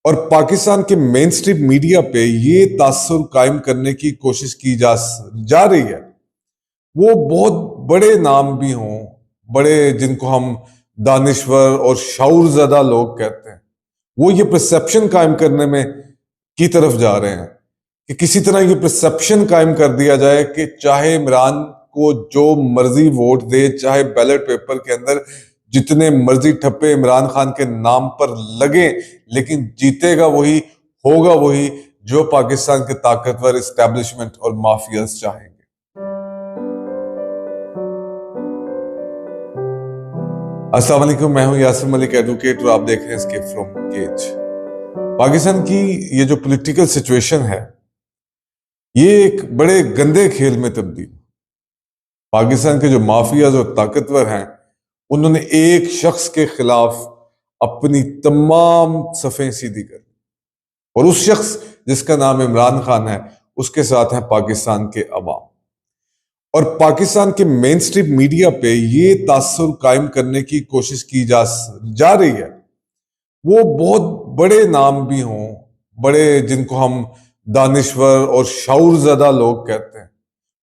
और पाकिस्तान के main stream media पे ये तासुर कायम करने की कोशिश की जा रही है। वो बहुत बड़े नाम भी हों, बड़े जिनको हम दानिश्वर और शऊरज़दा लोग कहते हैं, वो ये परसेप्शन कायम करने में की तरफ जा रहे हैं कि किसी तरह ये परसेप्शन कायम कर दिया जाए कि चाहे इमरान को जो मर्जी वोट दे, चाहे बैलेट पेपर के अंदर जितने मर्जी ठप्पे इमरान खान के नाम पर लगे, लेकिन जीतेगा वही, होगा वही जो पाकिस्तान के ताकतवर इस्टेब्लिशमेंट और माफियाज चाहेंगे। अस्सलाम वालेकुम, मैं हूं यासिर मलिक एडवोकेट और आप देख रहे हैं एस्केप फ्रॉम केज। पाकिस्तान की ये जो पॉलिटिकल सिचुएशन है, ये एक बड़े गंदे खेल में तब्दील। पाकिस्तान के जो माफियाज और ताकतवर हैं, उन्होंने एक शख्स के खिलाफ अपनी तमाम सफ़ें सीधी कर दी, और उस शख्स जिसका नाम इमरान खान है, उसके साथ है पाकिस्तान के अवाम। और पाकिस्तान के मेन स्ट्रीम मीडिया पे ये तासुर कायम करने की कोशिश की जा रही है। वो बहुत बड़े नाम भी हों, बड़े जिनको हम दानिश्वर और शऊरज़दा लोग कहते हैं,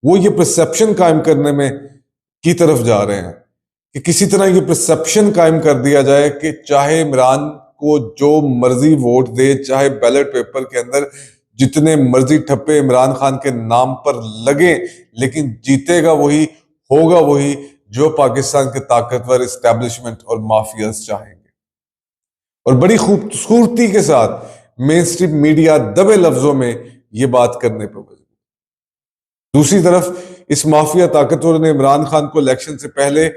वो ये परसेप्शन कायम करने में की तरफ जा रहे हैं कि किसी तरह ये परसेप्शन कायम कर दिया जाए कि चाहे इमरान को जो मर्जी वोट दे, चाहे बैलेट पेपर के अंदर जितने मर्जी ठप्पे इमरान खान के नाम पर लगे, लेकिन जीतेगा वही, होगा वही जो पाकिस्तान के ताकतवर इस्टेब्लिशमेंट और माफियाज चाहेंगे। और बड़ी खूबसूरती के साथ मेन स्ट्रीम मीडिया दबे लफ्जों में ये बात करने पर मजबूर। दूसरी तरफ इस माफिया ताकतवर ने इमरान खान को इलेक्शन से पहले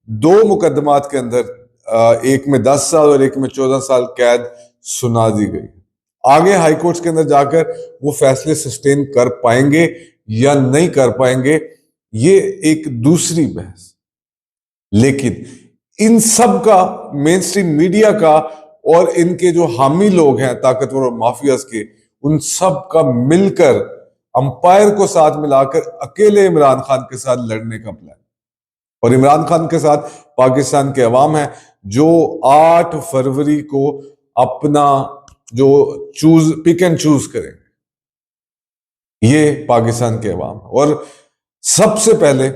दो मुकदमात के अंदर एक में 10 साल और एक में 14 साल कैद सुना दी गई। आगे हाई कोर्ट्स के अंदर जाकर वो फैसले सस्टेन कर पाएंगे या नहीं कर पाएंगे, ये एक दूसरी बहस। लेकिन इन सब का मेन स्ट्रीम मीडिया का और इनके जो हामी लोग हैं ताकतवर और माफियाज के, उन सब का मिलकर अंपायर को साथ मिलाकर अकेले इमरान खान के साथ लड़ने का प्लान। और इमरान खान के साथ पाकिस्तान के अवाम है जो 8 फरवरी को अपना जो पिक एंड चूज करेंगे। ये पाकिस्तान के अवाम है। और सबसे पहले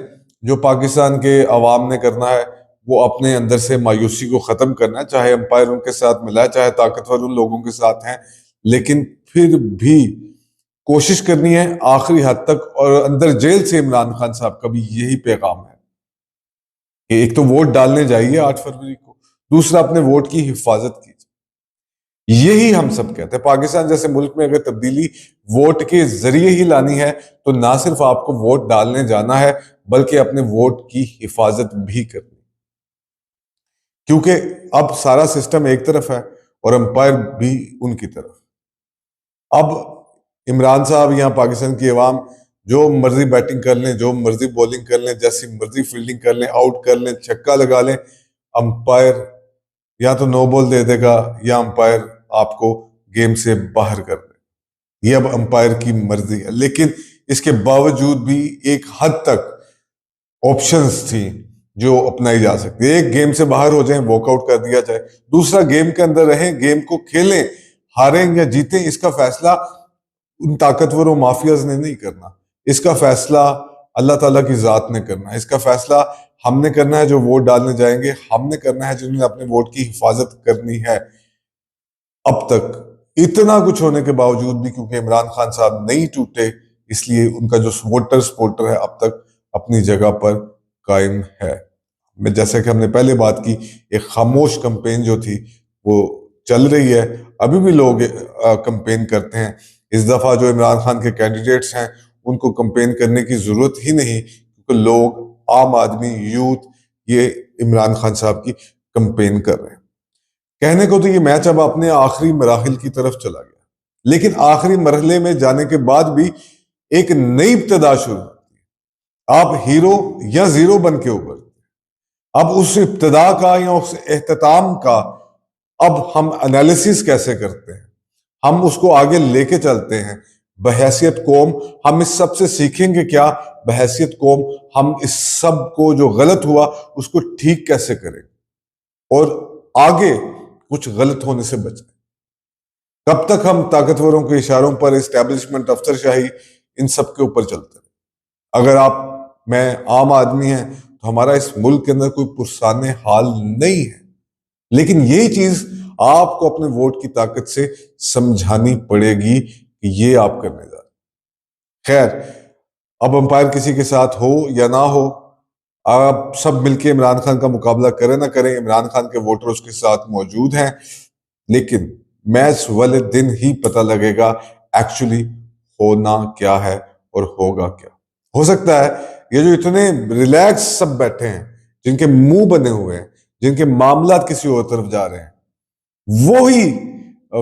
जो पाकिस्तान के अवाम ने करना है, वो अपने अंदर से मायूसी को खत्म करना है। चाहे अंपायर उनके साथ मिला है, चाहे ताकतवर उन लोगों के साथ हैं, लेकिन फिर भी कोशिश करनी है आखिरी हद तक। और अंदर जेल से इमरान खान साहब का भी यही पैगाम है कि एक तो वोट डालने जाइए 8 फरवरी को, दूसरा अपने वोट की हिफाजत कीजिए। यही हम सब कहते हैं। पाकिस्तान जैसे मुल्क में अगर तब्दीली वोट के जरिए ही लानी है, तो ना सिर्फ आपको वोट डालने जाना है, बल्कि अपने वोट की हिफाजत भी करनी। क्योंकि अब सारा सिस्टम एक तरफ है और अंपायर भी उनकी तरफ। अब इमरान साहब या पाकिस्तान की अवाम जो मर्जी बैटिंग कर लें, जो मर्जी बॉलिंग कर लें, जैसी मर्जी फील्डिंग कर लें, आउट कर लें, छक्का लगा लें, अंपायर या तो नो बॉल दे देगा या अंपायर आपको गेम से बाहर कर दे। ये अब अंपायर की मर्जी है। लेकिन इसके बावजूद भी एक हद तक ऑप्शंस थी जो अपनाई जा सकती है। एक गेम से बाहर हो जाए, वॉकआउट कर दिया जाए, दूसरा गेम के अंदर रहें, गेम को खेलें, हारें या जीतें, इसका फैसला उन ताकतवरों माफियाज ने नहीं करना। इसका फैसला अल्लाह ताला की जात ने करना है। इसका फैसला हमने करना है जो वोट डालने जाएंगे, हमने करना है जिन्होंने अपने वोट की हिफाजत करनी है। अब तक इतना कुछ होने के बावजूद भी, क्योंकि इमरान खान साहब नहीं टूटे, इसलिए उनका जो वोटर सपोर्टर है अब तक अपनी जगह पर कायम है। मैं जैसे कि हमने पहले बात की, एक खामोश कंपेन जो थी वो चल रही है। अभी भी लोग कंपेन करते हैं। इस दफा जो इमरान खान के कैंडिडेट्स हैं, उनको कंपेन करने की जरूरत ही नहीं, क्योंकि लोग, आम आदमी, यूथ, ये इमरान खान साहब की कंपेन कर रहे हैं। कहने को तो ये मैच अब अपने आखिरी मराहिल की तरफ चला गया, लेकिन आखिरी मरहले में जाने के बाद भी एक नई इब्तदा शुरू होती है। आप हीरो या जीरो बन के उभरते। अब उस इब्तदा का या उस एहतताम का अब हम एनालिसिस कैसे करते हैं, हम उसको आगे लेके चलते हैं। बहैसियत कौम हम इस सब से सीखेंगे क्या? बहैसियत कौम हम इस सब को जो गलत हुआ उसको ठीक कैसे करें और आगे कुछ गलत होने से बचें। कब तक हम ताकतवरों के इशारों पर एस्टैब्लिशमेंट, अफसरशाही, इन सब के ऊपर चलते हैं? अगर आप मैं आम आदमी हैं तो हमारा इस मुल्क के अंदर कोई पुरसाने हाल नहीं है, लेकिन यही चीज आपको अपने वोट की ताकत से समझानी पड़ेगी कि ये आप करने जा रहे हैं। खैर, अब अंपायर किसी के साथ हो या ना हो, आप सब मिलके इमरान खान का मुकाबला करें ना करें, इमरान खान के वोटर उसके साथ मौजूद हैं, लेकिन मैच वाले दिन ही पता लगेगा एक्चुअली होना क्या है और होगा क्या। हो सकता है ये जो इतने रिलैक्स सब बैठे हैं, जिनके मुंह बने हुए हैं, जिनके मामला किसी और तरफ जा रहे हैं, वो ही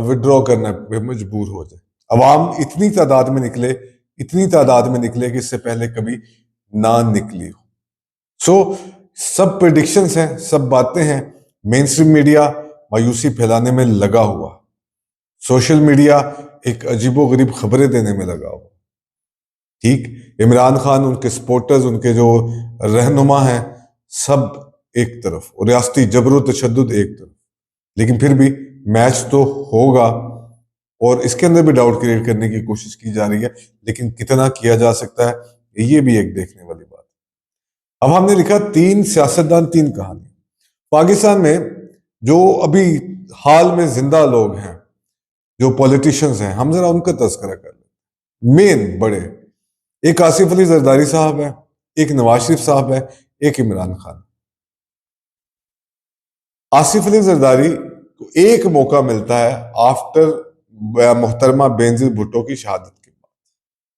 विड्रॉ करने पे मजबूर हो जाए। अवाम इतनी तादाद में निकले, इतनी तादाद में निकले कि इससे पहले कभी ना निकली हो। सो सब प्रिडिक्शंस हैं, सब बातें हैं। मेन स्ट्रीम मीडिया मायूसी फैलाने में लगा हुआ, सोशल मीडिया एक अजीबोगरीब खबरें देने में लगा हुआ। ठीक, इमरान खान, उनके सपोर्टर्स, उनके जो रहनुमा हैं, सब एक तरफ, और रियासती जबर तशद्दुद एक तरफ। लेकिन फिर भी मैच तो होगा, और इसके अंदर भी डाउट क्रिएट करने की कोशिश की जा रही है, लेकिन कितना किया जा सकता है ये भी एक देखने वाली बात। अब हमने लिखा 3 सियासतदान 3 कहानी। पाकिस्तान में जो अभी हाल में जिंदा लोग हैं, जो पॉलिटिशियंस हैं, हम जरा उनका तस्करा कर लें। मेन बड़े, एक आसिफ अली जरदारी साहब है, एक नवाज शरीफ साहब है, एक इमरान खान। आसिफ अली जरदारी को एक मौका मिलता है आफ्टर मोहतरमा बेनजीर भुट्टो की शहादत के बाद,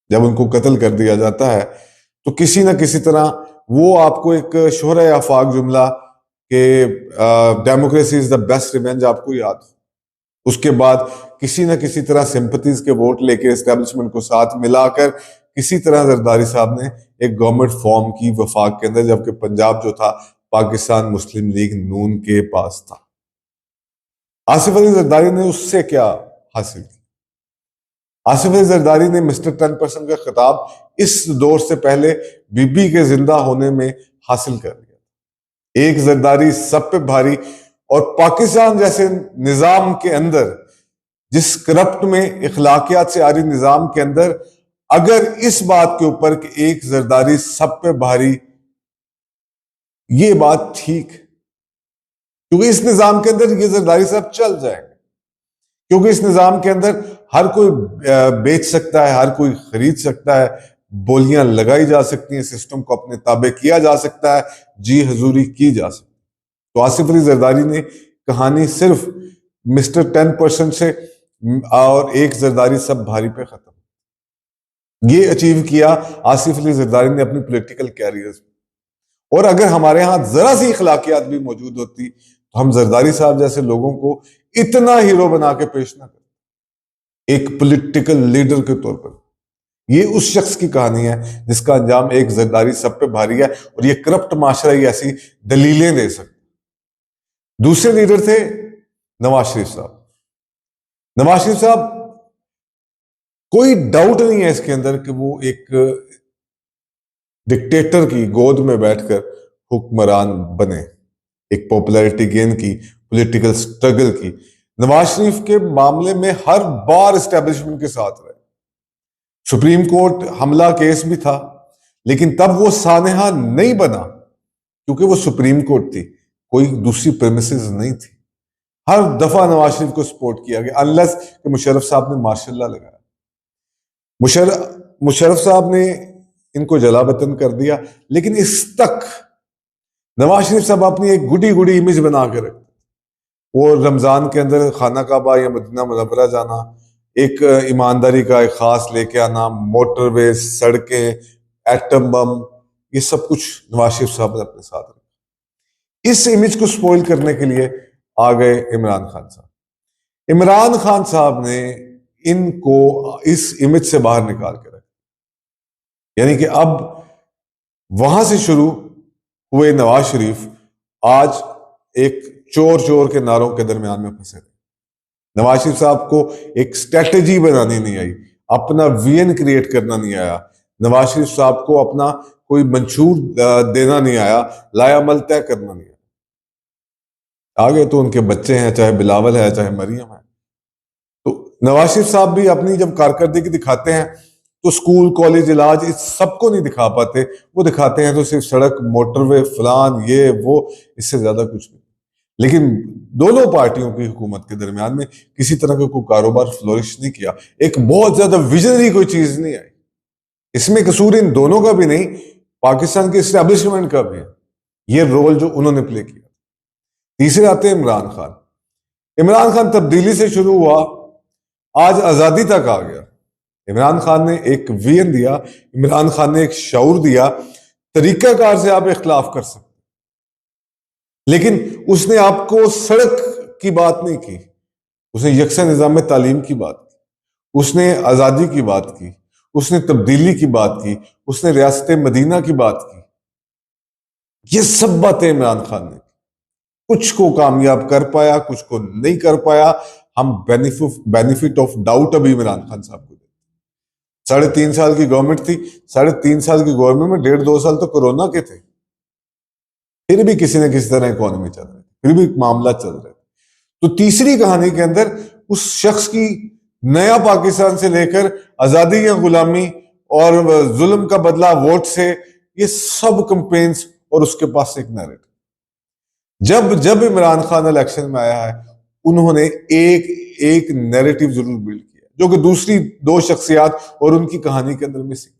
जब उनको कत्ल कर दिया जाता है, तो किसी ना किसी तरह वो आपको एक शोहरा आफाक जुमला के democracy is the best revenge आपको याद हो। उसके बाद किसी ना किसी तरह सिंपथीज के वोट लेके एस्टेब्लिशमेंट को साथ मिलाकर किसी तरह जरदारी साहब ने एक गवर्नमेंट फॉर्म की वफाक के अंदर, जबकि पंजाब जो था पाकिस्तान मुस्लिम लीग नून के पास था। आसिफ अली जरदारी ने उससे क्या हासिल किया? आसिफ अली जरदारी ने मिस्टर 10% का खिताब इस दौर से पहले बीबी के जिंदा होने में हासिल कर लिया। एक जरदारी सब पे भारी, और पाकिस्तान जैसे निजाम के अंदर, जिस करप्ट में इखलाकियात से आ रही निजाम के अंदर, अगर इस बात के ऊपर कि एक जरदारी सब पे भारी, ये बात ठीक, क्योंकि इस निजाम के अंदर ये जरदारी साहब चल जाएंगे, क्योंकि इस निजाम के अंदर हर कोई बेच सकता है, हर कोई खरीद सकता है, बोलियां लगाई जा सकती हैं, सिस्टम को अपने ताबे किया जा सकता है, जी हजूरी की जा सकती है। तो आसिफ अली जरदारी ने कहानी सिर्फ मिस्टर 10% से और एक जरदारी सब भारी पे खत्म, ये अचीव किया आसिफ अली जरदारी ने अपनी पॉलिटिकल कैरियर में। और अगर हमारे यहां जरा सी इखलाकियात भी मौजूद होती तो हम जरदारी साहब जैसे लोगों को इतना हीरो बना के पेश ना करते एक पॉलिटिकल लीडर के तौर पर। ये उस शख्स की कहानी है जिसका अंजाम एक जरदारी सब पे भारी है, और ये करप्ट माशरा ही ऐसी दलीलें दे सकते। दूसरे लीडर थे नवाज शरीफ साहब। नवाज शरीफ साहब, कोई डाउट नहीं है इसके अंदर कि वो एक डिक्टेटर की गोद में बैठकर हुक्मरान बने, एक पॉपुलैरिटी गेन की, पॉलिटिकल स्ट्रगल की। नवाज शरीफ के मामले में हर बार एस्टेब्लिशमेंट के साथ रहे। सुप्रीम कोर्ट हमला केस भी था, लेकिन तब वो सानेहा नहीं बना क्योंकि वो सुप्रीम कोर्ट थी, कोई दूसरी प्रेमिसेस नहीं थी। हर दफा नवाज शरीफ को सपोर्ट किया गया, अनलेस कि मुशर्रफ साहब ने मार्शल लॉ लगाया। मुशर्रफ साहब ने इनको जलावतन कर दिया, लेकिन इस तक नवाज शरीफ साहब अपनी एक गुडी गुडी इमेज बना के रखते। वो रमजान के अंदर खाना काबा या मदीना मुनव्वरा जाना, एक ईमानदारी का एक खास लेके आना, मोटरवे, सड़कें, एटम बम, ये सब कुछ नवाज शरीफ साहब ने अपने साथ रखा। इस इमेज को स्पॉइल करने के लिए आ गए इमरान खान साहब। इमरान खान साहब ने इनको इस इमेज से बाहर निकाल के रखा, यानी कि अब वहां से शुरू हुए नवाज शरीफ आज एक चोर चोर के नारों के दरमियान में फंसे थे। नवाज शरीफ साहब को एक स्ट्रेटेजी बनानी नहीं आई, अपना वीएन क्रिएट करना नहीं आया, नवाज शरीफ साहब को अपना कोई मंशूर देना नहीं आया, लायामल तय करना नहीं आया। आगे तो उनके बच्चे हैं, चाहे बिलावल है चाहे मरियम है। तो नवाज शरीफ साहब भी अपनी जब कारकर्दगी दिखाते हैं तो स्कूल कॉलेज इलाज इस सबको नहीं दिखा पाते, वो दिखाते हैं तो सिर्फ सड़क मोटरवे फलान ये वो, इससे ज्यादा कुछ नहीं। लेकिन दोनों पार्टियों की हुकूमत के दरमियान में किसी तरह का कोई कारोबार फ्लोरिश नहीं किया, एक बहुत ज्यादा विजनरी कोई चीज नहीं आई। इसमें कसूर इन दोनों का भी नहीं, पाकिस्तान के इस्टेब्लिशमेंट का भी है, ये रोल जो उन्होंने प्ले किया। तीसरे आते हैं इमरान खान। इमरान खान तब्दीली से शुरू हुआ, आज आजादी तक आ गया। इमरान खान ने एक विजन दिया, इमरान खान ने एक शऊर दिया। तरीकाकार से आप इख्तलाफ कर सकते, लेकिन उसने आपको सड़क की बात नहीं की, उसने यकसा निजाम तालीम की बात की, उसने आजादी की बात की, उसने तब्दीली की बात की, उसने रियासत मदीना की बात की। ये सब बातें इमरान खान ने, कुछ को कामयाब कर पाया, कुछ को नहीं कर पाया। हम बेनिफिट ऑफ डाउट अभी इमरान खान साहब को देते। 3.5 साल की गवर्नमेंट थी, 3.5 साल की गवर्नमेंट में 1.5-2 साल तो कोरोना के थे, फिर भी किसी न किसी तरह इकोनॉमी चल रही थी, फिर भी मामला चल रहे थे। तो तीसरी कहानी के अंदर उस शख्स की नया पाकिस्तान से लेकर आजादी या गुलामी और जुल्म का बदला वोट से, ये सब कंपेन्स और उसके पास एक नैरेटिव। जब जब इमरान खान इलेक्शन में आया है, उन्होंने एक नैरेटिव जरूर बिल्ड किया जो कि दूसरी दो शख्सियात और उनकी कहानी के अंदर मिसिंग।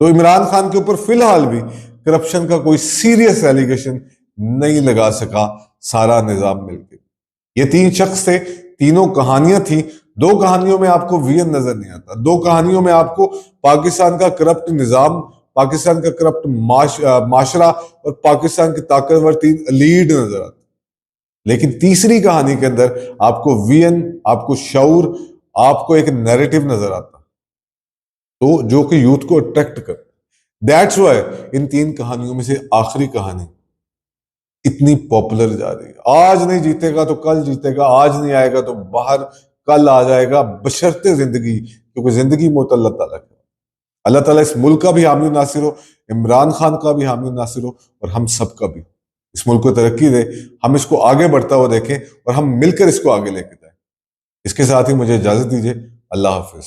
तो इमरान खान के ऊपर फिलहाल भी करप्शन का कोई सीरियस एलिगेशन नहीं लगा सका सारा निजाम मिलकर। ये 3 शख्स थे, तीनों कहानियां थी। 2 कहानियों में आपको विजन नजर नहीं आता, 2 कहानियों में आपको पाकिस्तान का करप्ट निजाम, पाकिस्तान का करप्ट माशरा और पाकिस्तान की ताकतवर 3 लीड नजर आते। लेकिन तीसरी कहानी के अंदर आपको विजन, आपको शऊर, आपको एक नैरेटिव नजर आता, तो जो कि यूथ को अट्रैक्ट करता। दैट्स वाई इन 3 कहानियों में से आखिरी कहानी इतनी पॉपुलर जा रही है। आज नहीं जीतेगा तो कल जीतेगा, आज नहीं आएगा तो बाहर कल आ जाएगा, बशर्ते जिंदगी, क्योंकि जिंदगी मौत अल्लाह ताला की। अल्लाह ताला इस मुल्क का भी हामी नासिर हो, इमरान खान का भी हामी नासिर हो, और हम सब का भी। इस मुल्क को तरक्की दे, हम इसको आगे बढ़ता हुआ देखें और हम मिलकर इसको आगे लेके जाए। इसके साथ ही मुझे इजाजत दीजिए। अल्लाह हाफिज।